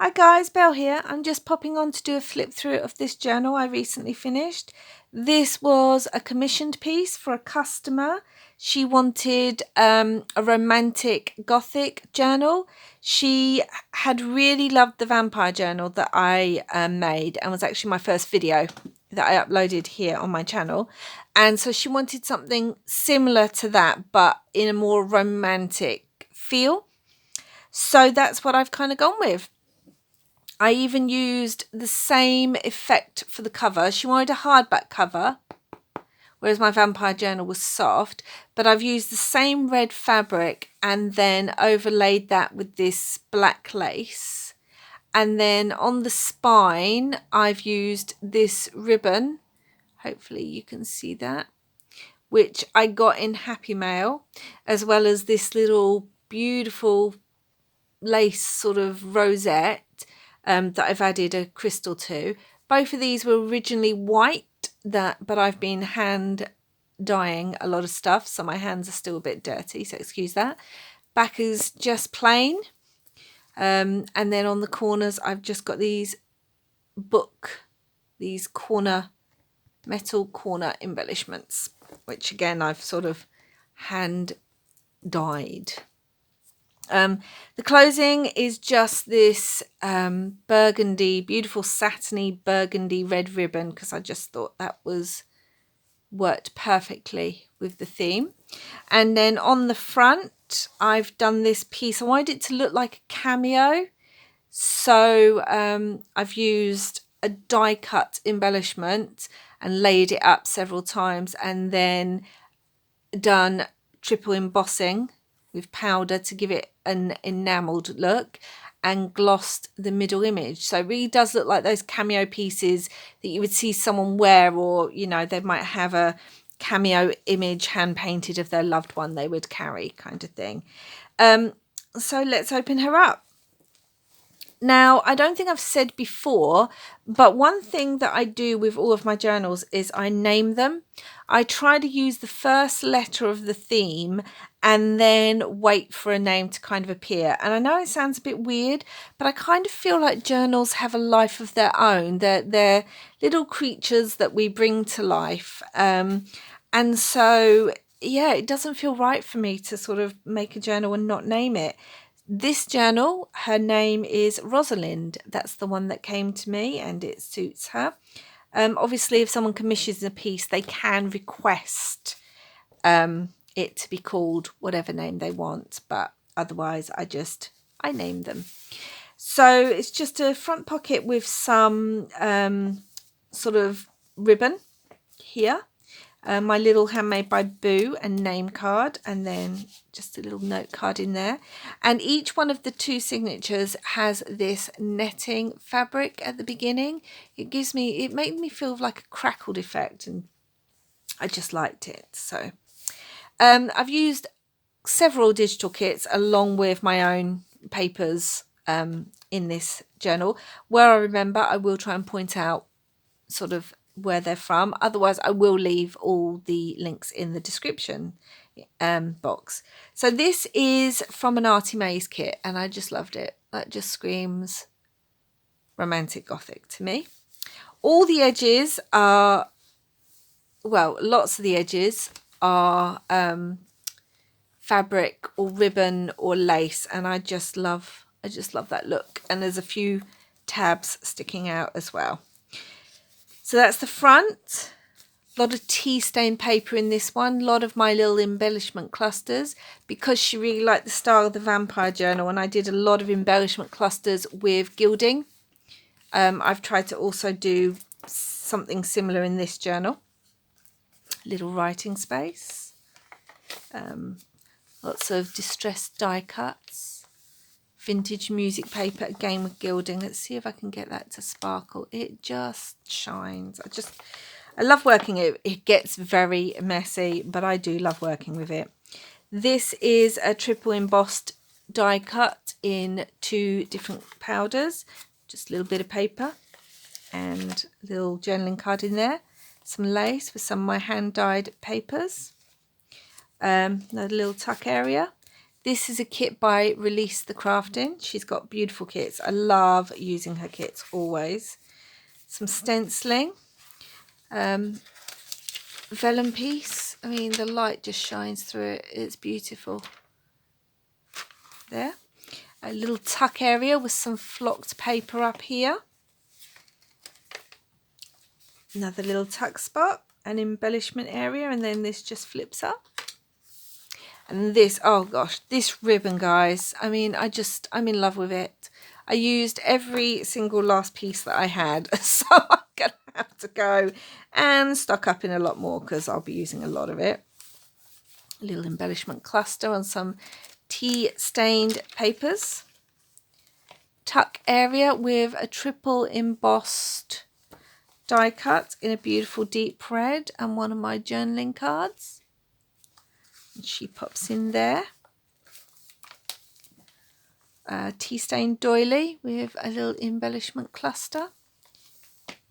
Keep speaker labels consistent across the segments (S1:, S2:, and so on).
S1: Hi guys, Belle here. I'm just popping on to do a flip through of this journal I recently finished. This was a commissioned piece for a customer. She wanted a romantic gothic journal. She had really loved the vampire journal that I made and was actually my first video that I uploaded here on my channel. And so she wanted something similar to that, but in a more romantic feel. So that's what I've kind of gone with. I even used the same effect for the cover. She wanted a hardback cover, whereas my vampire journal was soft, but I've used the same red fabric and then overlaid that with this black lace. And then on the spine, I've used this ribbon. Hopefully you can see that, which I got in Happy Mail, as well as this little beautiful lace sort of rosette that I've added a crystal to. Both of these were originally white, but I've been hand dyeing a lot of stuff, so my hands are still a bit dirty, so excuse that. Back is just plain, and then on the corners I've just got these metal corner embellishments, which again I've sort of hand dyed. The closing is just this burgundy, beautiful satiny burgundy red ribbon, because I just thought that worked perfectly with the theme. And then on the front, I've done this piece. I wanted it to look like a cameo, so I've used a die cut embellishment and laid it up several times, and then done triple embossing with powder to give it an enamelled look, and glossed the middle image. So it really does look like those cameo pieces that you would see someone wear, or, you know, they might have a cameo image hand painted of their loved one they would carry, kind of thing. So let's open her up. Now, I don't think I've said before, but one thing that I do with all of my journals is I name them. I try to use the first letter of the theme and then wait for a name to kind of appear. And I know it sounds a bit weird, but I kind of feel like journals have a life of their own. They're little creatures that we bring to life. And so, yeah, it doesn't feel right for me to sort of make a journal and not name it. This journal, her name is Rosalind. That's the one that came to me, and it suits her. Obviously, if someone commissions a piece, they can request it to be called whatever name they want, but otherwise I name them. So it's just a front pocket with some sort of ribbon here. My little Handmade by Boo and name card, and then just a little note card in there. And each one of the two signatures has this netting fabric at the beginning. It made me feel like a crackled effect, and I just liked it. So I've used several digital kits along with my own papers in this journal. Where I remember, I will try and point out sort of where they're from. Otherwise, I will leave all the links in the description box. So this is from an Artymaze kit, and I just loved it. That just screams romantic gothic to me. All the edges are, well, lots of the edges are fabric or ribbon or lace, and I just love that look. And there's a few tabs sticking out as well. So that's the front. A lot of tea stain paper in this one. A lot of my little embellishment clusters, because she really liked the style of the vampire journal, and I did a lot of embellishment clusters with gilding. I've tried to also do something similar in this journal. Little writing space. Lots of distressed die cuts. Vintage music paper, again with gilding. Let's see if I can get that to sparkle. It just shines. I love working it. It gets very messy, but I do love working with it. This is a triple embossed die cut in 2 different powders. Just a little bit of paper and a little journaling card in there. Some lace with some of my hand dyed papers. Another little tuck area. This is a kit by Release the Craftin. She's got beautiful kits. I love using her kits always. Some stenciling. Vellum piece. I mean, the light just shines through it. It's beautiful. There. A little tuck area with some flocked paper up here. Another little tuck spot. An embellishment area, and then this just flips up. And this, oh gosh, this ribbon, guys. I mean, I'm in love with it. I used every single last piece that I had, so I'm going to have to go and stock up in a lot more because I'll be using a lot of it. A little embellishment cluster on some tea stained papers. Tuck area with a triple embossed die cut in a beautiful deep red and one of my journaling cards. And she pops in there. Tea stained doily with a little embellishment cluster.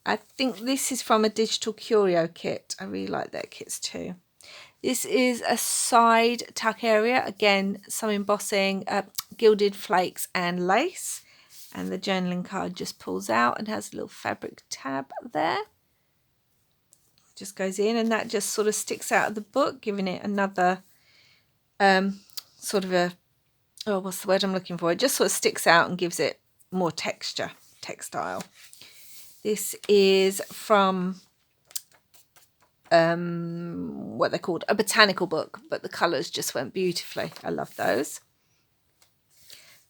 S1: I think this is from a digital curio kit. I really like their kits too. This is a side tuck area. Again, some embossing, gilded flakes and lace. And the journaling card just pulls out and has a little fabric tab there. Just goes in, and that just sort of sticks out of the book, giving it another sort of a, oh, what's the word I'm looking for? It just sort of sticks out and gives it more texture, textile. This is from what they're called, a botanical book, but the colours just went beautifully. I love those.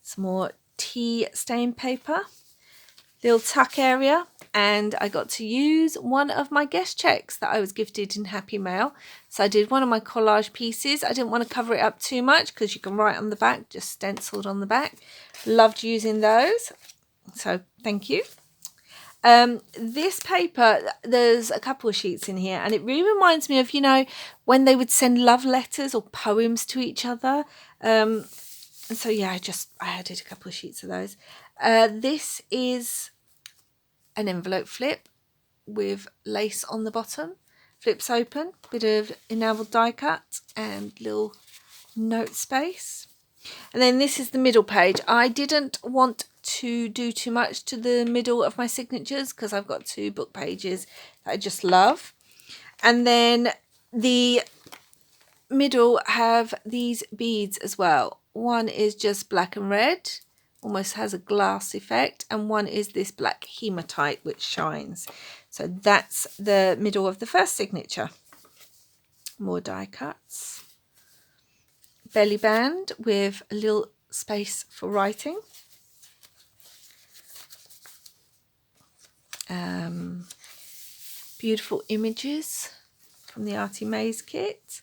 S1: Some more tea stain paper, little tuck area, and I got to use one of my guest checks that I was gifted in Happy Mail. So I did one of my collage pieces. I didn't want to cover it up too much because you can write on the back, just stenciled on the back. Loved using those, so thank you. This paper, there's a couple of sheets in here, and it really reminds me of, you know, when they would send love letters or poems to each other. And so yeah, I added a couple of sheets of those. This is an envelope flip with lace on the bottom. Flips open, bit of enamelled die cut and little note space. And then this is the middle page. I didn't want to do too much to the middle of my signatures because I've got 2 book pages that I just love. And then the middle have these beads as well. One is just black and red, almost has a glass effect, and one is this black hematite which shines. So that's the middle of the first signature. More die cuts. Belly band with a little space for writing. Beautiful images from the Artymaze kit.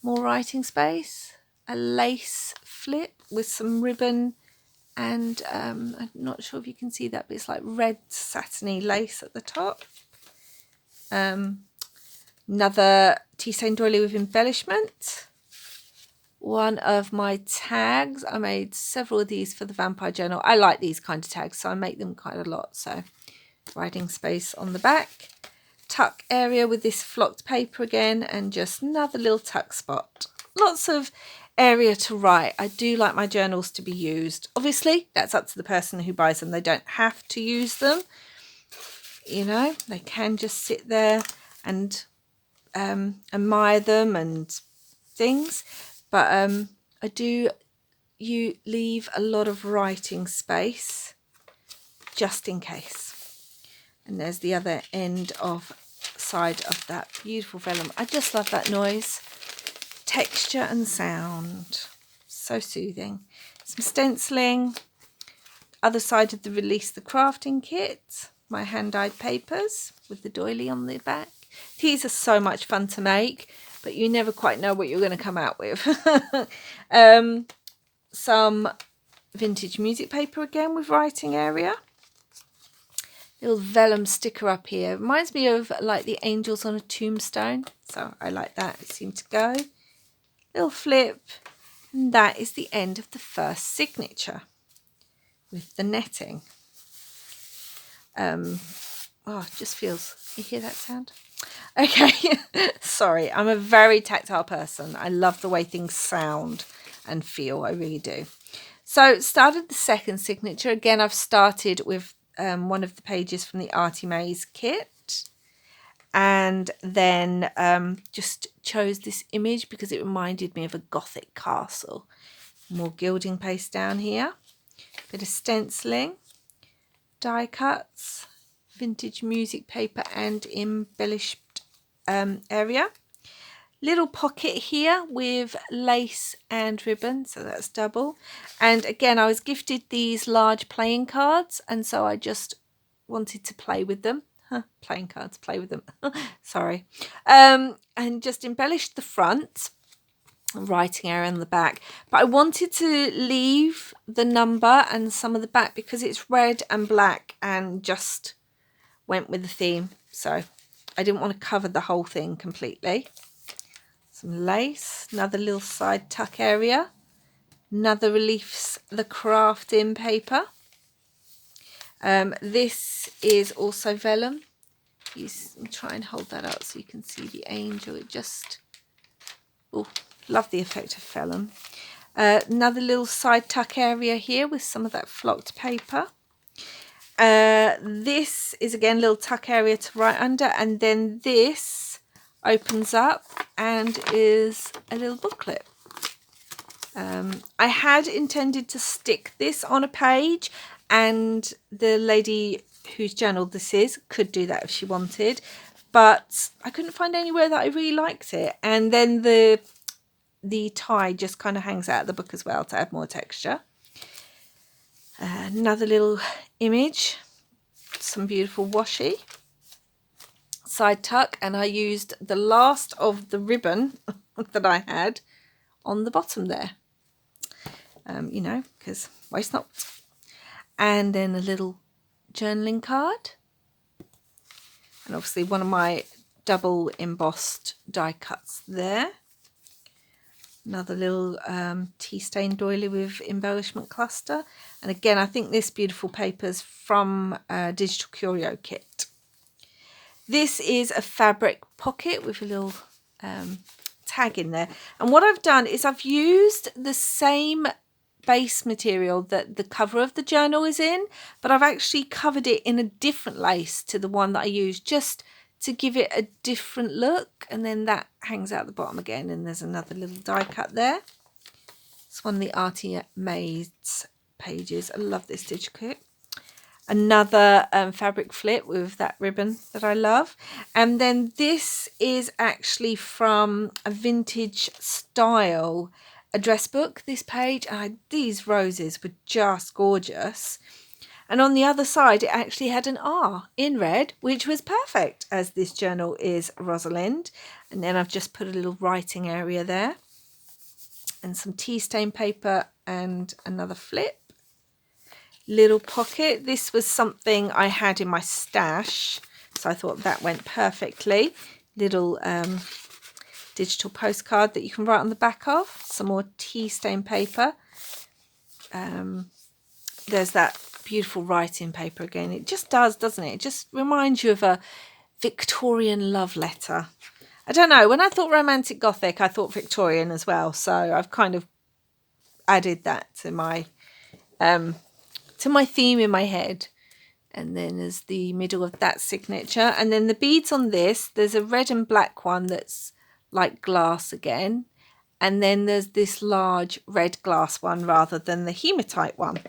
S1: More writing space. A lace flip with some ribbon, and I'm not sure if you can see that, but it's like red satiny lace at the top. Another tea stained doily with embellishment. One of my tags, I made several of these for the Vampire Journal. I like these kind of tags, so I make them quite a lot. So writing space on the back. Tuck area with this flocked paper again, and just another little tuck spot. Lots of area to write. I do like my journals to be used. Obviously, that's up to the person who buys them. They don't have to use them. You know, they can just sit there and admire them and things. But I do leave a lot of writing space just in case. And there's the other side of that beautiful vellum. I just love that noise. Texture and sound. So soothing. Some stenciling. Other side of the Release the Craftin kit. My hand-dyed papers with the doily on the back. These are so much fun to make, but you never quite know what you're going to come out with. Some vintage music paper again with writing area. Little vellum sticker up here. Reminds me of like the angels on a tombstone. So I like that. It seemed to go. Little flip. And that is the end of the first signature with the netting. Oh, it just feels... You hear that sound? Okay. Sorry. I'm a very tactile person. I love the way things sound. and feel. I really do. So started the second signature. Again, I've started with one of the pages from the Artymaze kit, and then just chose this image because it reminded me of a Gothic castle. More gilding paste down here, bit of stenciling, die cuts, vintage music paper and embellished area. Little pocket here with lace and ribbon, so that's double. And again, I was gifted these large playing cards, and so I just wanted to play with them. Playing cards, play with them. Sorry. And just embellished the front, writing area on the back. But I wanted to leave the number and some of the back because it's red and black and just went with the theme. So I didn't want to cover the whole thing completely. Some lace, another little side tuck area, another reliefs the craftin paper. This is also vellum. Try and hold that up so you can see the angel. It just, oh, love the effect of vellum. Another little side tuck area here with some of that flocked paper. This is again a little tuck area to write under, and then this opens up and is a little booklet. I had intended to stick this on a page, and the lady whose journal this is could do that if she wanted, but I couldn't find anywhere that I really liked it. And then the tie just kind of hangs out of the book as well to add more texture. Another little image, some beautiful washi, side tuck, and I used the last of the ribbon that I had on the bottom there, you know, because waste not. And then a little journaling card, and obviously one of my double embossed die cuts there. Another little tea stain doily with embellishment cluster, and again I think this beautiful paper's from a digital curio kit. This is a fabric pocket with a little tag in there, and what I've done is I've used the same base material that the cover of the journal is in, but I've actually covered it in a different lace to the one that I used, just to give it a different look. And then that hangs out the bottom again, and there's another little die cut there. It's one of the Artymaze pages. I love this digital kit. Another fabric flip with that ribbon that I love. And then this is actually from a vintage style address book, this page. And these roses were just gorgeous. And on the other side, it actually had an R in red, which was perfect, as this journal is Rosalind. And then I've just put a little writing area there, and some tea stain paper and another flip. Little pocket. This was something I had in my stash, so I thought that went perfectly. Little digital postcard that you can write on the back of. Some more tea stain paper. There's that beautiful writing paper again. It just does, doesn't it? It just reminds you of a Victorian love letter. I don't know, when I thought romantic Gothic, I thought Victorian as well, so I've kind of added that to my theme in my head. And then there's the middle of that signature, and then the beads on this, there's a red and black one that's like glass again, and then there's this large red glass one rather than the hematite one.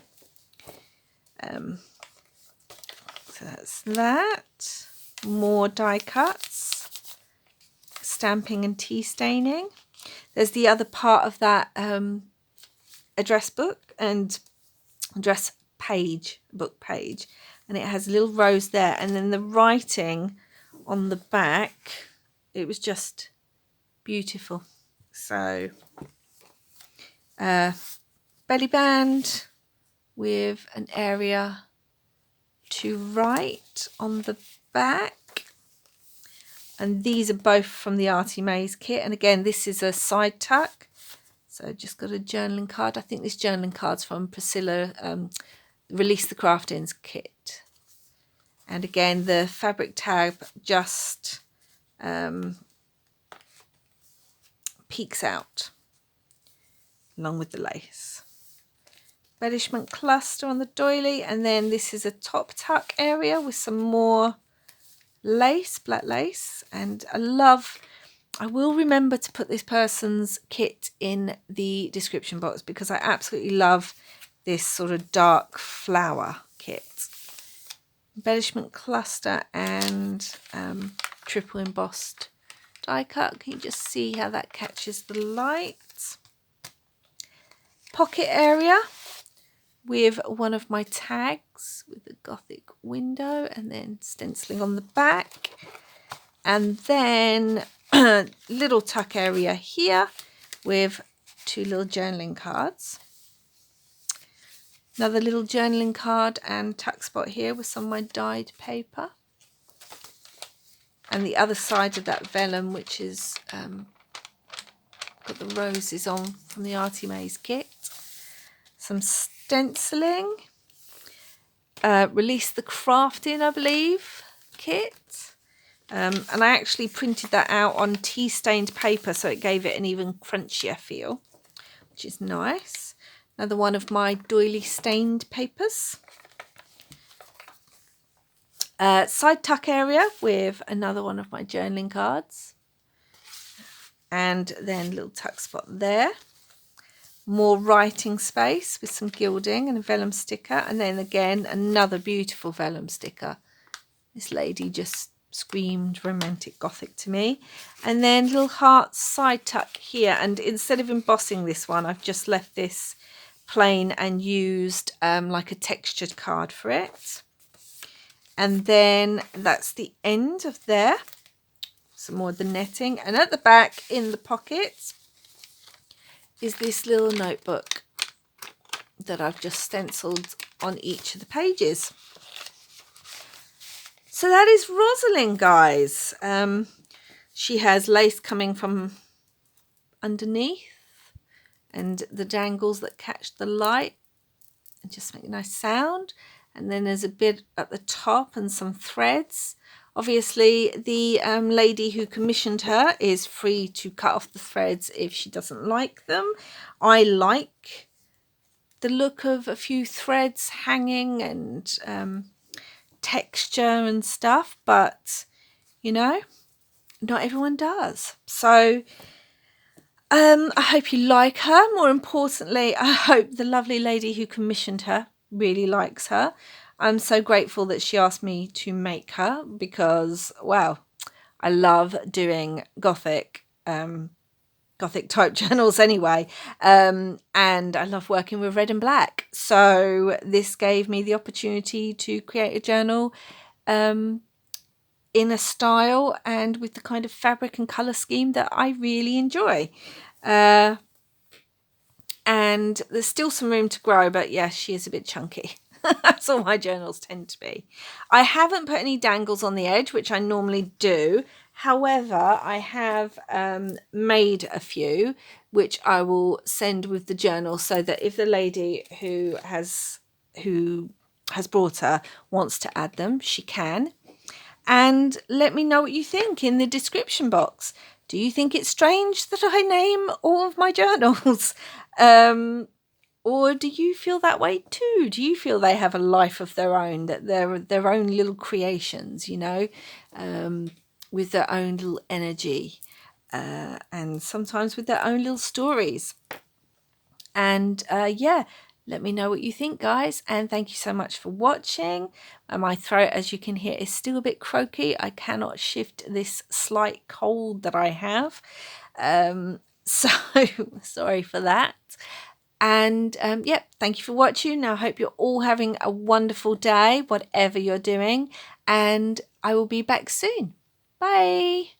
S1: So that's that. More die cuts, stamping and tea staining. There's the other part of that address book and address page, book page, and it has a little rose there, and then the writing on the back, it was just beautiful. So belly band with an area to write on the back, and these are both from the Artymaze kit, and again this is a side tuck. So just got a journaling card. I think this journaling card's from Priscilla, Release the Craftins kit. And again, the fabric tab just peeks out. along with the lace. Embellishment cluster on the doily, and then this is a top tuck area with some more lace, black lace. And I will remember to put this person's kit in the description box because I absolutely love this sort of dark flower kit. Embellishment cluster and triple embossed die cut. Can you just see how that catches the light? Pocket area with one of my tags with the Gothic window and then stenciling on the back. And then little tuck area here with 2 little journaling cards. Another little journaling card and tuck spot here with some of my dyed paper. And the other side of that vellum, which is got the roses on from the Artymaze kit. Some stenciling. Release the craftin, I believe, kit. And I actually printed that out on tea stained paper, so it gave it an even crunchier feel, which is nice. Another one of my doily stained papers. Side tuck area with another one of my journaling cards. And then a little tuck spot there. More writing space with some gilding and a vellum sticker. And then again, another beautiful vellum sticker. This lady just screamed romantic Gothic to me. And then little hearts side tuck here. And instead of embossing this one, I've just left this plain and used like a textured card for it. And then that's the end of there. Some more of the netting. And at the back in the pockets is this little notebook that I've just stenciled on each of the pages. So that is Rosalind, guys. She has lace coming from underneath and the dangles that catch the light and just make a nice sound. And then there's a bit at the top and some threads. Obviously, the lady who commissioned her is free to cut off the threads if she doesn't like them. I like the look of a few threads hanging and texture and stuff, but, you know, not everyone does. So I hope you like her. More importantly, I hope the lovely lady who commissioned her really likes her. I'm so grateful that she asked me to make her because, wow, I love doing Gothic type journals anyway, and I love working with red and black. So this gave me the opportunity to create a journal in a style and with the kind of fabric and colour scheme that I really enjoy. And there's still some room to grow, but yeah, she is a bit chunky. That's all my journals tend to be. I haven't put any dangles on the edge, which I normally do. However, I have made a few, which I will send with the journal so that if the lady who has brought her wants to add them, she can. And let me know what you think in the description box. Do you think it's strange that I name all of my journals? Or do you feel that way too? Do you feel they have a life of their own, that they're their own little creations, you know, with their own little energy and sometimes with their own little stories? And yeah, let me know what you think, guys. And thank you so much for watching. My throat, as you can hear, is still a bit croaky. I cannot shift this slight cold that I have. So sorry for that. And yeah, thank you for watching. Now I hope you're all having a wonderful day, whatever you're doing, and I will be back soon. Bye.